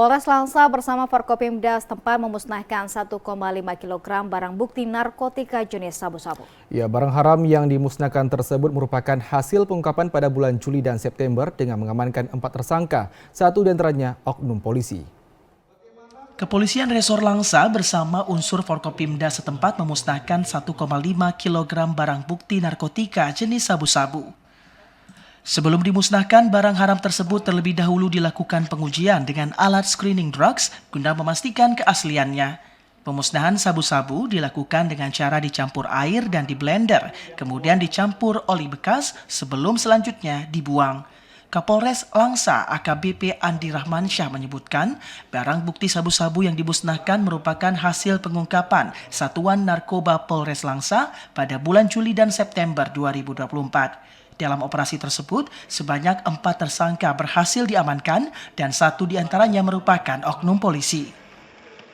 Polres Langsa bersama Forkopimda setempat memusnahkan 1,5 kg barang bukti narkotika jenis sabu-sabu. Ya, barang haram yang dimusnahkan tersebut merupakan hasil pengungkapan pada bulan Juli dan September dengan mengamankan 4 tersangka, satu diantaranya oknum polisi. Kepolisian Resor Langsa bersama unsur Forkopimda setempat memusnahkan 1,5 kg barang bukti narkotika jenis sabu-sabu. Sebelum dimusnahkan, barang haram tersebut terlebih dahulu dilakukan pengujian dengan alat screening drugs guna memastikan keasliannya. Pemusnahan sabu-sabu dilakukan dengan cara dicampur air dan diblender, kemudian dicampur oli bekas sebelum selanjutnya dibuang. Kapolres Langsa AKBP Andi Rahmansyah menyebutkan, barang bukti sabu-sabu yang dimusnahkan merupakan hasil pengungkapan Satuan Narkoba Polres Langsa pada bulan Juli dan September 2024. Dalam operasi tersebut, sebanyak 4 tersangka berhasil diamankan dan 1 diantaranya merupakan oknum polisi.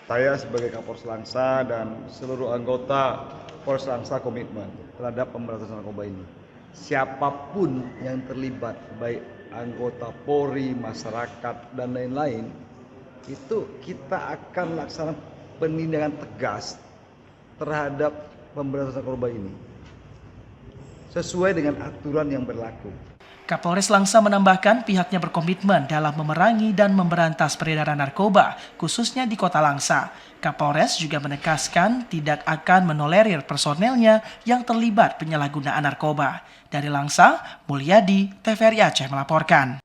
Saya sebagai Kapolres Langsa dan seluruh anggota Polres Langsa komitmen terhadap pemberantasan narkoba ini. Siapapun yang terlibat, baik anggota Polri, masyarakat, dan lain-lain, itu kita akan laksanakan penindakan tegas terhadap pemberantasan narkoba ini, sesuai dengan aturan yang berlaku. Kapolres Langsa menambahkan pihaknya berkomitmen dalam memerangi dan memberantas peredaran narkoba, khususnya di Kota Langsa. Kapolres juga menegaskan tidak akan menolerir personelnya yang terlibat penyalahgunaan narkoba. Dari Langsa, Mulyadi, TVRI Aceh melaporkan.